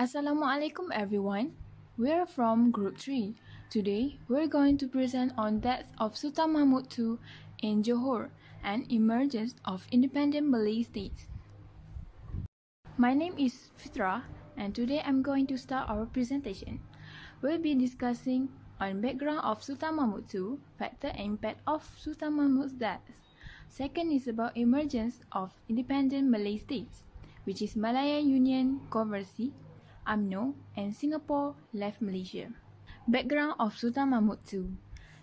Assalamualaikum everyone. We're from Group 3. Today, we're going to present on death of Sultan Mahmud II in Johor and emergence of independent Malay states. My name is Fitra and today I'm going to start our presentation. We'll be discussing on background of Sultan Mahmud II, factor and impact of Sultan Mahmud's death. Second is about emergence of independent Malay states, which is Malayan Union Controversy, UMNO, and Singapore left Malaysia. Background of Sultan Mahmud II.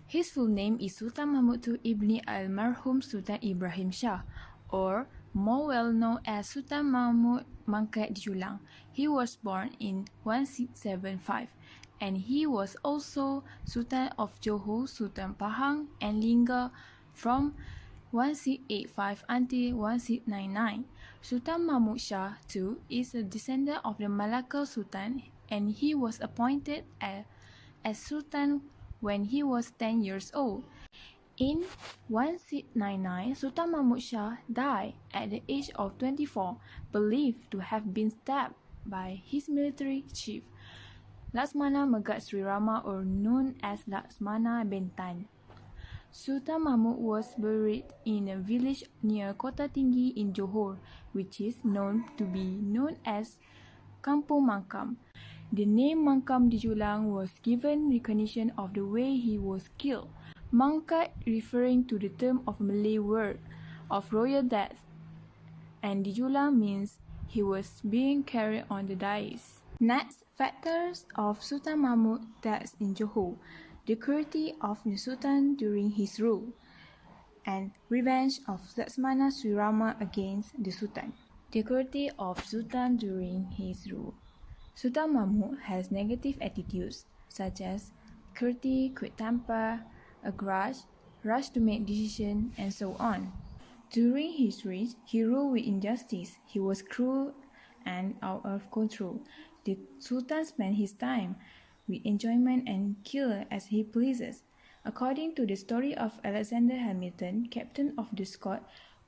His full name is Sultan Mahmud II Ibni Almarhum Sultan Ibrahim Shah, or more well known as Sultan Mahmud Mangkat Julang. He was born in 1675, and he was also Sultan of Johor, Sultan Pahang, and Lingga from 1685 until 1699. Sultan Mahmud Shah too is a descendant of the Malacca Sultan, and he was appointed as Sultan when he was 10 years old. In 1699, Sultan Mahmud Shah died at the age of 24, believed to have been stabbed by his military chief, Laksmana Megat Sri Rama, or known as Laksmana Bentan. Sultan Mahmud was buried in a village near Kota Tinggi in Johor, which is known as Kampung Mangkam. The name Mangkam di Julang was given recognition of the way he was killed. Mangkat referring to the term of Malay word of royal death, and di Julang means he was being carried on the dais. Next, factors of Sultan Mahmud death in Johor. The cruelty of the Sultan during his rule, and revenge of Laksmana Sri Rama against the Sultan. The cruelty of Sultan during his rule. Sultan Mahmud has negative attitudes such as cruelty, quick temper, a grudge, rush to make decisions, and so on. During his reign, he ruled with injustice. He was cruel and out of control. The Sultan spent his time with enjoyment and kill as he pleases. According to the story of Alexander Hamilton, captain of the Scot,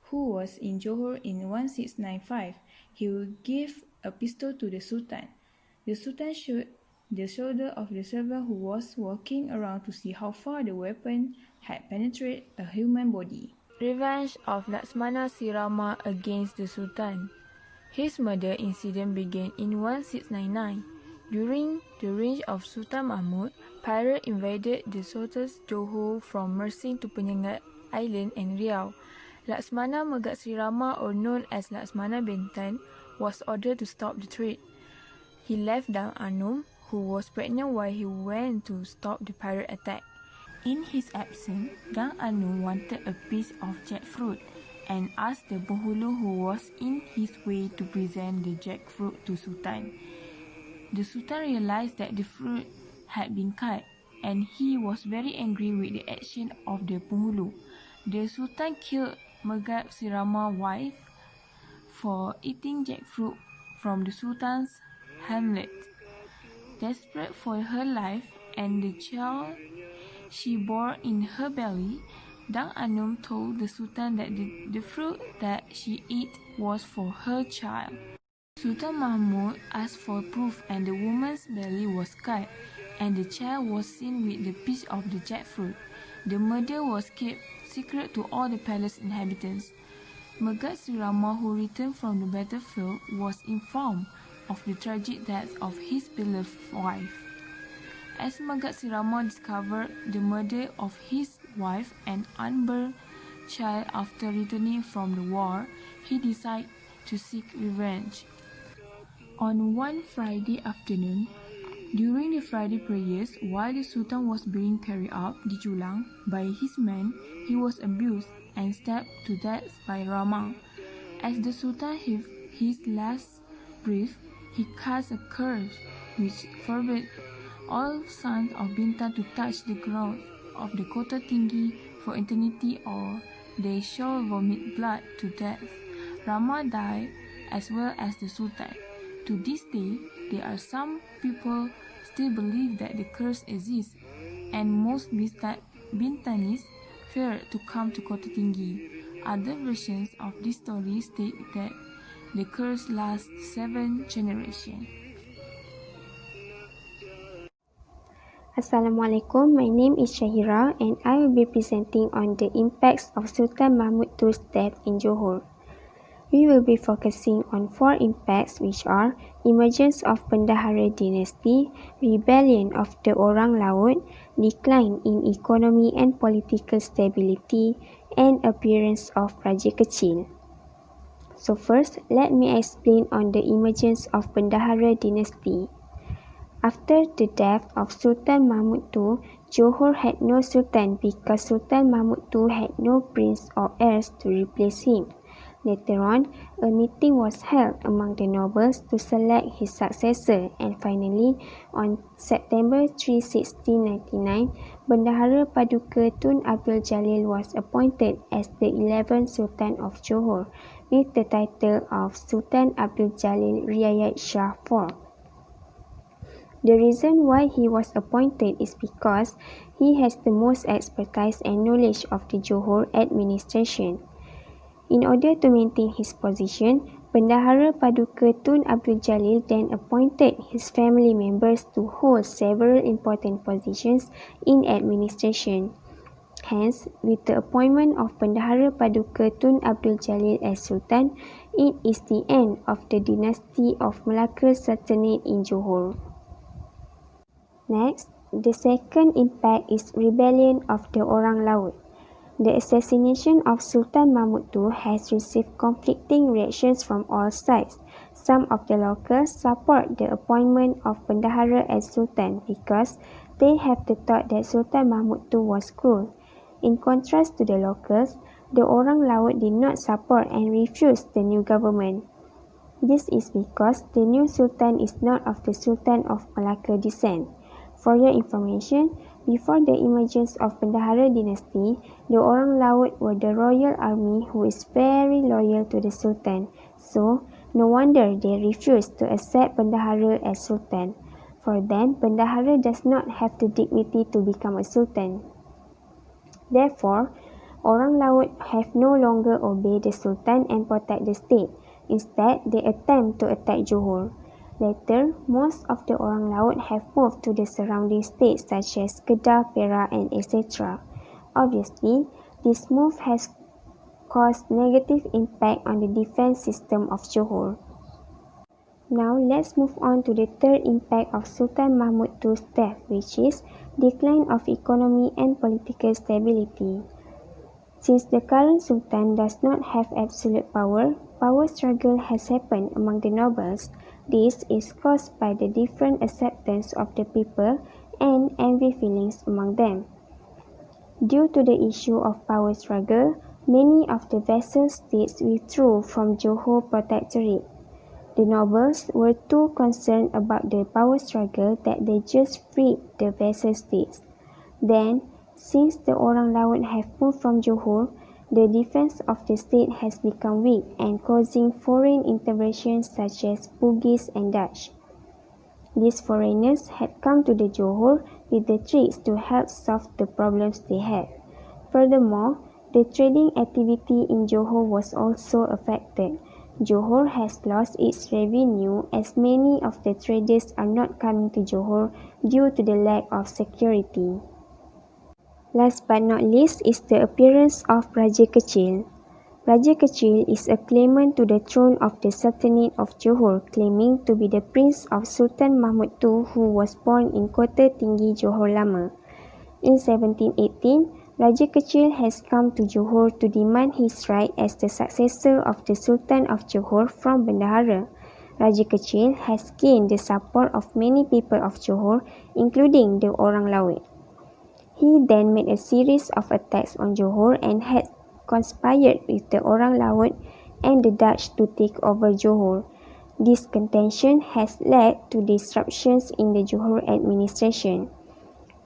who was in Johor in 1695, he would give a pistol to the Sultan. The Sultan shot the shoulder of the servant who was walking around to see how far the weapon had penetrated a human body. Revenge of Laksmana Sri Rama against the Sultan. His murder incident began in 1699. During the reign of Sultan Mahmud, pirates invaded the Sultan's Johor from Mersing to Penyengat Island and Riau. Laksmana Megat Sri Rama, or known as Laksmana Bentan, was ordered to stop the trade. He left Dang Anum, who was pregnant, while he went to stop the pirate attack. In his absence, Dang Anum wanted a piece of jackfruit and asked the penghulu who was in his way to present the jackfruit to Sultan. The Sultan realized that the fruit had been cut, and he was very angry with the action of the penghulu. The Sultan killed Megat Sri Rama's wife for eating jackfruit from the Sultan's hamlet. Desperate for her life and the child she bore in her belly, Dang Anum told the Sultan that the fruit that she ate was for her child. Sultan Mahmud asked for proof, and the woman's belly was cut, and the child was seen with the piece of the jackfruit. The murder was kept secret to all the palace inhabitants. Megat Sri Rama, who returned from the battlefield, was informed of the tragic death of his beloved wife. As Megat Sri Rama discovered the murder of his wife and unborn child after returning from the war, he decided to seek revenge. On one Friday afternoon, during the Friday prayers, while the Sultan was being carried up di Julang by his men, he was abused and stabbed to death by Rama. As the Sultan heaved his last breath, he cast a curse which forbade all sons of Bintan to touch the ground of the Kota Tinggi for eternity, or they shall vomit blood to death. Rama died as well as the Sultan. To this day, there are some people still believe that the curse exists, and most Bintanis fear to come to Kota Tinggi. Other versions of this story state that the curse lasts 7 generations. Assalamualaikum, my name is Shahira and I will be presenting on the impacts of Sultan Mahmud II's death in Johor. We will be focusing on four impacts which are emergence of Bendahara dynasty, rebellion of the Orang Laut, decline in economy and political stability, and appearance of Raja Kecil. So first, let me explain on the emergence of Bendahara dynasty. After the death of Sultan Mahmud II, Johor had no sultan because Sultan Mahmud II had no prince or heirs to replace him. Later on, a meeting was held among the nobles to select his successor, and finally, on September 3, 1699, Bendahara Paduka Tun Abdul Jalil was appointed as the 11th Sultan of Johor, with the title of Sultan Abdul Jalil Riayat Shah IV. The reason why he was appointed is because he has the most expertise and knowledge of the Johor administration. In order to maintain his position, Bendahara Paduka Tun Abdul Jalil then appointed his family members to hold several important positions in administration. Hence, with the appointment of Bendahara Paduka Tun Abdul Jalil as Sultan, it is the end of the dynasty of Malacca Sultanate in Johor. Next, the second impact is rebellion of the Orang Laut. The assassination of Sultan Mahmud II has received conflicting reactions from all sides. Some of the locals support the appointment of Bendahara as Sultan because they have the thought that Sultan Mahmud II was cruel. In contrast to the locals, the Orang Laut did not support and refused the new government. This is because the new Sultan is not of the Sultan of Malacca descent. For your information, before the emergence of Bendahara dynasty, the Orang Laut were the royal army who is very loyal to the Sultan. So, no wonder they refused to accept Bendahara as Sultan. For them, Bendahara does not have the dignity to become a Sultan. Therefore, Orang Laut have no longer obeyed the Sultan and protect the state. Instead, they attempt to attack Johor. Later, most of the Orang Laut have moved to the surrounding states such as Kedah, Perak, and etc. Obviously, this move has caused negative impact on the defense system of Johor. Now, let's move on to the third impact of Sultan Mahmud II's death, which is decline of economy and political stability. Since the current Sultan does not have absolute power, power struggle has happened among the nobles. This is caused by the different acceptance of the people and envy feelings among them. Due to the issue of power struggle, many of the vassal states withdrew from Johor Protectorate. The nobles were too concerned about the power struggle that they just freed the vassal states. Then, since the Orang Laut have moved from Johor, the defense of the state has become weak and causing foreign interventions such as Portuguese and Dutch. These foreigners had come to the Johor with the tricks to help solve the problems they had. Furthermore, the trading activity in Johor was also affected. Johor has lost its revenue as many of the traders are not coming to Johor due to the lack of security. Last but not least is the appearance of Raja Kecil. Raja Kecil is a claimant to the throne of the Sultanate of Johor, claiming to be the prince of Sultan Mahmud II who was born in Kota Tinggi Johor Lama. In 1718, Raja Kecil has come to Johor to demand his right as the successor of the Sultan of Johor from Bendahara. Raja Kecil has gained the support of many people of Johor, including the Orang Laut. He then made a series of attacks on Johor and had conspired with the Orang Laut and the Dutch to take over Johor. This contention has led to disruptions in the Johor administration.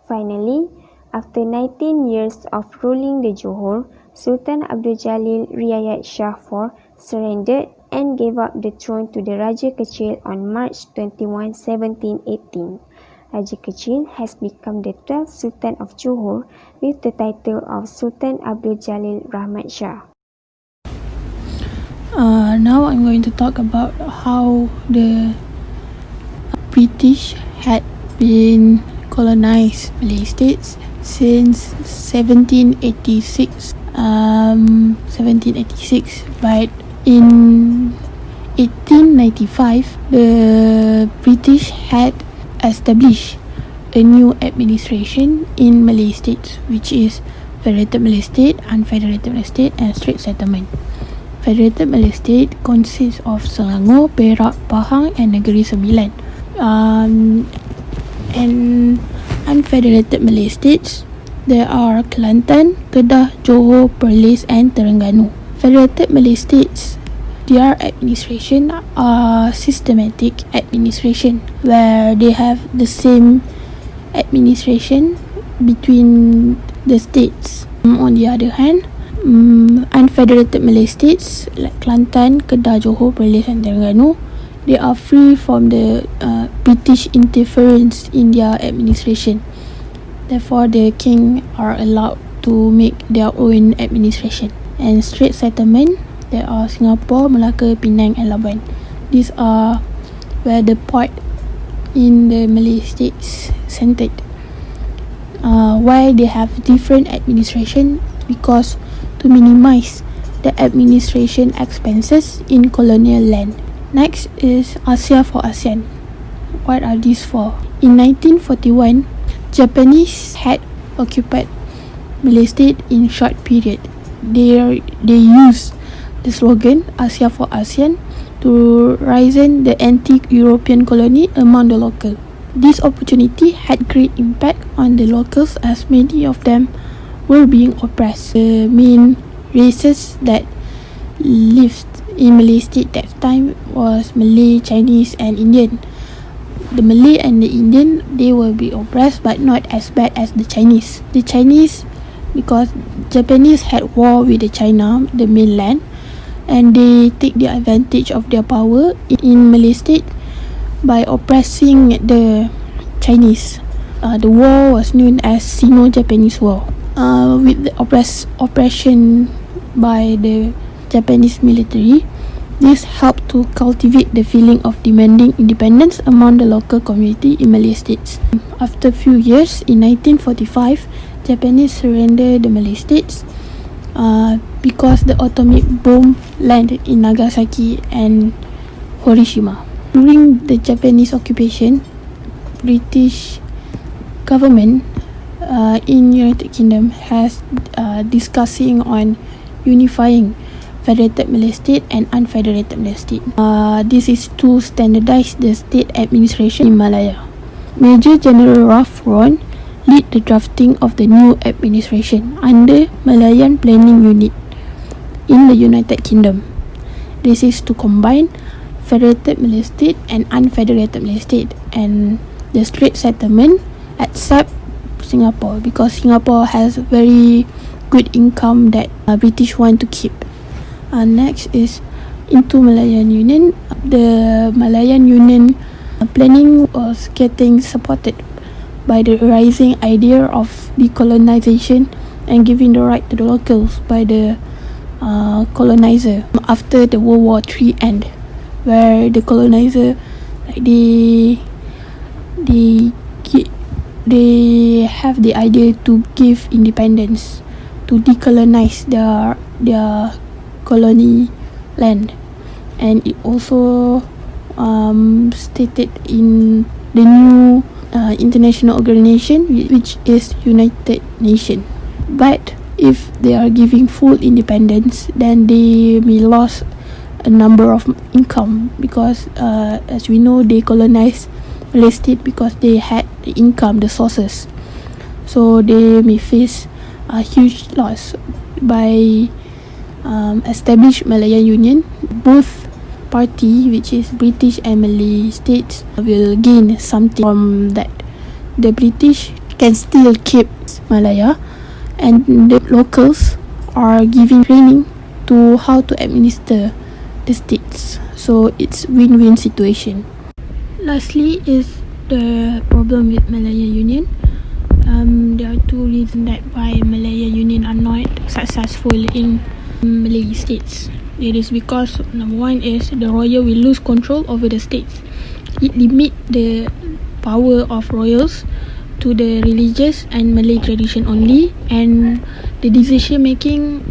Finally, after 19 years of ruling the Johor, Sultan Abdul Jalil Riayat Shah IV surrendered and gave up the throne to the Raja Kecil on March 21, 1718. Raja Kecil has become the 12th Sultan of Johor with the title of Sultan Abdul Jalil Rahmat Shah. Now I'm going to talk about how the British had been colonized Malay states since 1786. 1786, but in 1895, the British had established a new administration in Malay states, which is Federated Malay State, Unfederated Malay State, and Strait Settlement. Federated Malay State consists of Selangor, Perak, Pahang, and Negeri Sembilan. And unfederated Malay states, there are Kelantan, Kedah, Johor, Perlis, and Terengganu. Federated Malay states, their administration are systematic administration, where they have the same administration between the states. On the other hand, unfederated Malay states like Kelantan, Kedah, Johor, Perlis, and Terengganu, they are free from the British interference in their administration. Therefore, the king are allowed to make their own administration. And Strait Settlement, there are Singapore, Malacca, Penang, and Labuan. These are where the port in the Malay states centered. Why they have different administration? Because to minimize the administration expenses in colonial land. Next is Asia for ASEAN. What are these for? In 1941, Japanese had occupied Malay state in short period. They used the slogan Asia for ASEAN to raise the anti-European colony among the local. This opportunity had great impact on the locals, as many of them were being oppressed. The main races that lived in Malay state that time was Malay, Chinese, and Indian. The Malay and the Indian, they will be oppressed, but not as bad as the Chinese. The Chinese, because Japanese had war with the China, the mainland, and they take the advantage of their power in Malay state by oppressing the Chinese. The war was known as Sino-Japanese War. With the oppression by the Japanese military, this helped to cultivate the feeling of demanding independence among the local community in Malay states. After a few years, in 1945, Japanese surrendered the Malay states because the atomic bomb landed in Nagasaki and Hiroshima. During the Japanese occupation, British government in United Kingdom has discussing on unifying Federated Malay State and Unfederated Malay State. This is to standardize the state administration in Malaya. Major General Ralph Ron lead the drafting of the new administration under Malayan Planning Unit in the United Kingdom. This is to combine Federated Malay State and Unfederated Malay State and the Strait Settlement, except Singapore, because Singapore has very good income that British want to keep. Next is into Malayan Union. The Malayan Union planning was getting supported by the rising idea of decolonization and giving the right to the locals by the colonizer after the World War III end, where the colonizer they have the idea to give independence, to decolonize their colony land. And it also stated in the new international organization, which is United Nations. But if they are giving full independence, then they may lose a number of income, because as we know, they colonized Malay state because they had the income, the sources, so they may face a huge loss. By establish Malayan Union, both party, which is British and Malay states, will gain something from that. The British can still keep Malaya, and the locals are giving training to how to administer the states, so it's win-win situation. Lastly is the problem with Malayan Union. There are two reasons that why Malayan Union are not successful in Malay states. It is because number one is the royal will lose control over the states. It limit the power of royals to the religious and Malay tradition only, and the decision making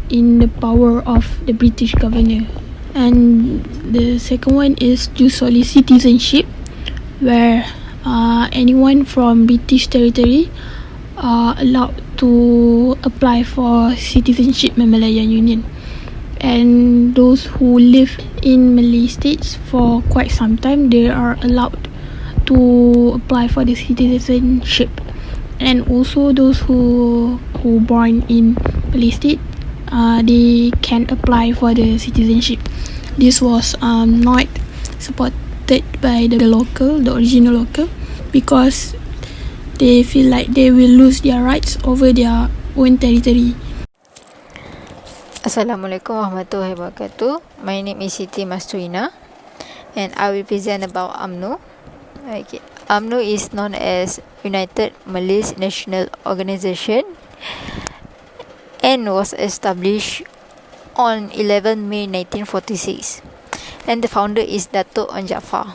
in the power of the British governor. And the second one is jus soli citizenship, where anyone from British territory are allowed to apply for citizenship in Malayan Union. And those who live in Malay states for quite some time, they are allowed to apply for the citizenship. And also those who born in Malay state, they can apply for the citizenship. This was not supported by the original local, because they feel like they will lose their rights over their own territory. Assalamualaikum warahmatullahi wabarakatuh. My name is Siti Mastuina and I will present about UMNO. Okay. UMNO is known as United Malay National Organisation and was established on 11 May 1946, and the founder is Dato' Onn Jaafar.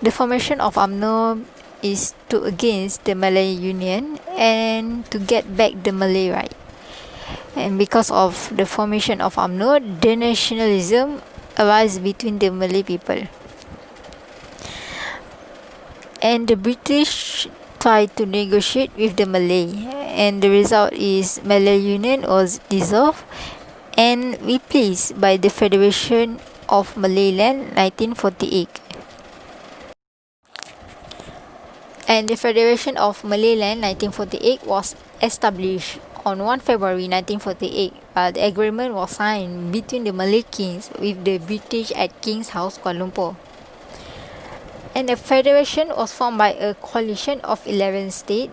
The formation of UMNO is to against the Malay Union and to get back the Malay right. And because of the formation of UMNO, the nationalism arose between the Malay people. And the British tried to negotiate with the Malay, and the result is Malay Union was dissolved and replaced by the Federation of Malayland 1948. And the Federation of Malayland 1948 was established on 1 February 1948. The agreement was signed between the Malay kings with the British at King's House, Kuala Lumpur. And the federation was formed by a coalition of 11 states.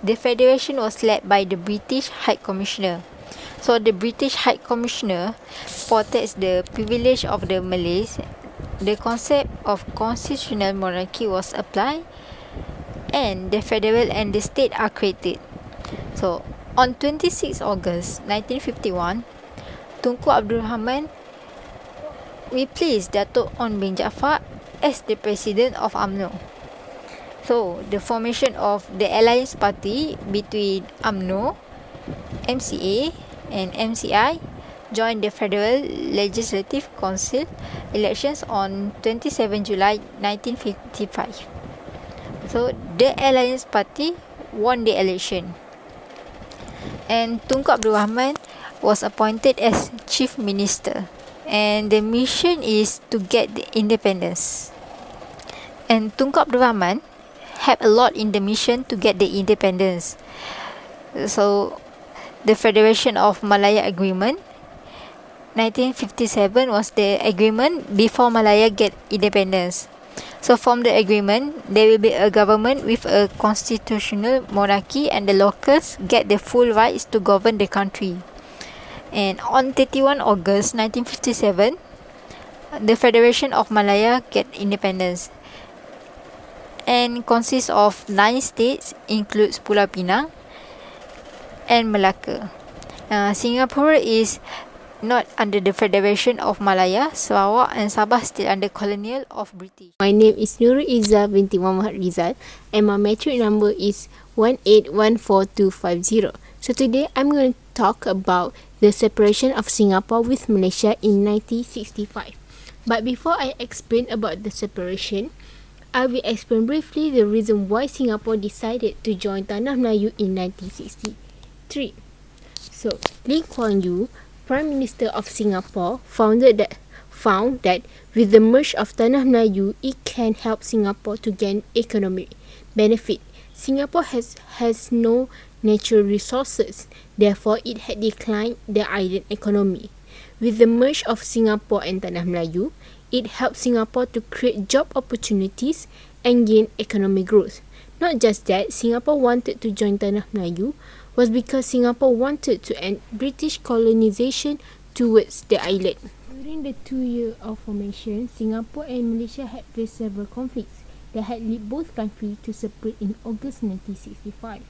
The federation was led by the British High Commissioner. So the British High Commissioner protects the privilege of the Malays. The concept of constitutional monarchy was applied, and the federal and the state are created. So on 26 August 1951, Tunku Abdul Rahman replaced Dato' Onn bin Jaafar as the president of UMNO. So the formation of the alliance party between UMNO, MCA and MCI joined the Federal Legislative Council elections on 27 July 1955. So the alliance party won the election, and Tunku Abdul Rahman was appointed as chief minister, and the mission is to get the independence. And Tunku Abdul Rahman helped a lot in the mission to get the independence. So the Federation of Malaya Agreement 1957 was the agreement before Malaya get independence. So from the agreement, there will be a government with a constitutional monarchy, and the locals get the full rights to govern the country. And on 31 August 1957, the Federation of Malaya get independence, and consists of 9 states, includes Pulau Pinang and Malacca. Singapore is not under the Federation of Malaya. Sarawak and Sabah still under colonial of British. My name is Nurul Izzah binti Muhammad Rizal, and my metric number is 1814250. So today I'm going to talk about the separation of Singapore with Malaysia in 1965. But before I explain about the separation, I will explain briefly the reason why Singapore decided to join Tanah Melayu in 1963. So, Lee Kuan Yew, Prime Minister of Singapore, found that with the merge of Tanah Melayu, it can help Singapore to gain economic benefit. Singapore has no natural resources, therefore it had declined the island economy. With the merge of Singapore and Tanah Melayu, it helped Singapore to create job opportunities and gain economic growth. Not just that, Singapore wanted to join Tanah Melayu was because Singapore wanted to end British colonization towards the island. During the 2 years of formation, Singapore and Malaysia had faced several conflicts that had led both countries to separate in August 1965.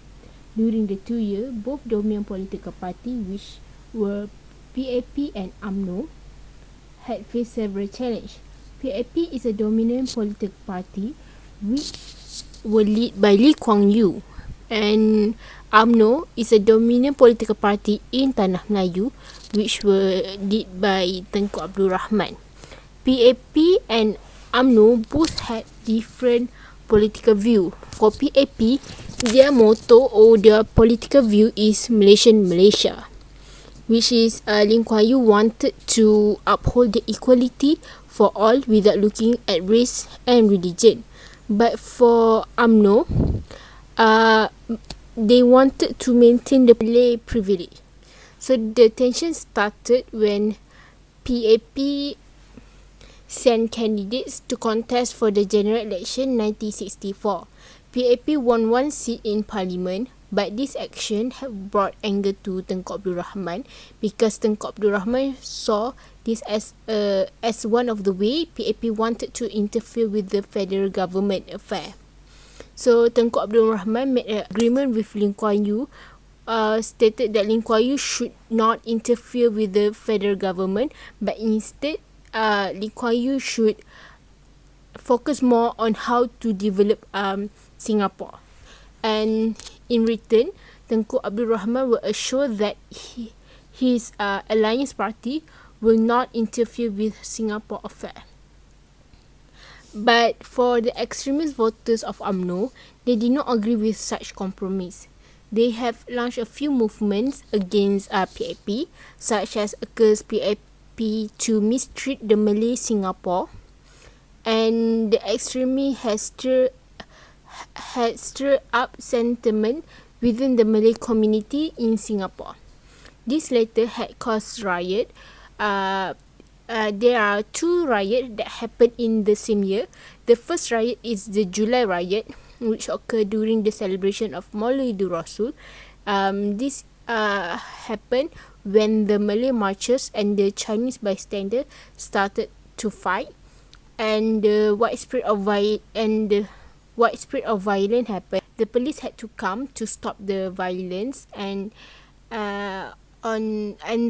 During the 2 years, both dominant political parties, which were PAP and UMNO, had faced several challenges. PAP is a dominant political party which were led by Lee Kuan Yew, and UMNO is a dominant political party in Tanah Melayu, which were led by Tengku Abdul Rahman. PAP and UMNO both had different political view. For PAP, their motto or their political view is Malaysian Malaysia, which is Lee Kuan Yew wanted to uphold the equality for all without looking at race and religion. But for UMNO, they wanted to maintain the Malay privilege. So the tension started when PAP sent candidates to contest for the general election 1964. PAP won one seat in parliament, but this action have brought anger to Tengku Abdul Rahman because Tengku Abdul Rahman saw this as one of the way PAP wanted to interfere with the federal government affair. So Tengku Abdul Rahman made an agreement with Lee Kuan Yew, stated that Lee Kuan Yew should not interfere with the federal government, but instead Lee Kuan Yew should focus more on how to develop Singapore. And in return, Tengku Abdul Rahman will assure that his alliance party will not interfere with Singapore affair. But for the extremist voters of UMNO, they did not agree with such compromise. They have launched a few movements against PAP, such as accuse PAP to mistreat the Malay Singapore, and the extremists had stirred up sentiment within the Malay community in Singapore. This later had caused riot. There are two riots that happened in the same year. The first riot is the July riot, which occurred during the celebration of Maulid Rasul. This happened when the Malay marchers and the Chinese bystander started to fight, and the widespread of violence happened. The police had to come to stop the violence, and the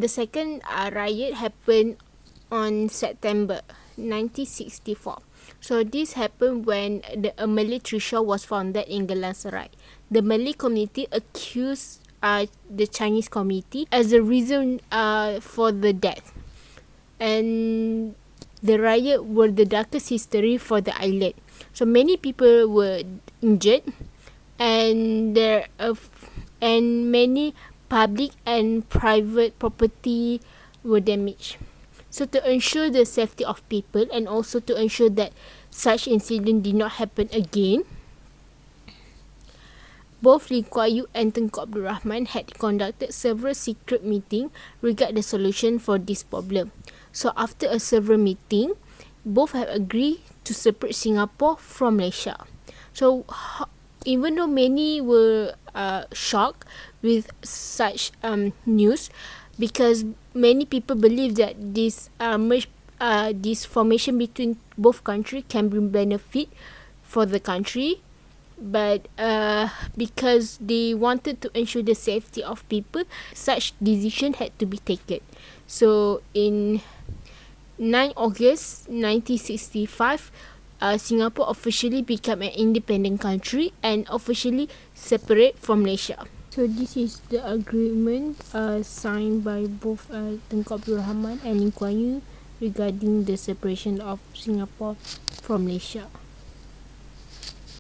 second riot happened on September 1964. So this happened when a Malay tree was found in Gelang Serai. The Malay community accused the Chinese community as the reason for the death, and the riot were the darkest history for the island. So many people were injured, and many public and private property were damaged. So to ensure the safety of people and also to ensure that such incident did not happen again, both Lee Kuan Yew and Tengku Abdul Rahman had conducted several secret meetings regarding the solution for this problem. So after a several meeting, both have agreed to separate Singapore from Malaysia. So even though many were shocked with such news, because many people believe that this formation between both countries can bring benefit for the country, but because they wanted to ensure the safety of people, such decision had to be taken. So in 9 August 1965, Singapore officially became an independent country and officially separate from Malaysia. So this is the agreement signed by both Tengku Abdul Rahman and Lee Kuan Yew regarding the separation of Singapore from Malaysia.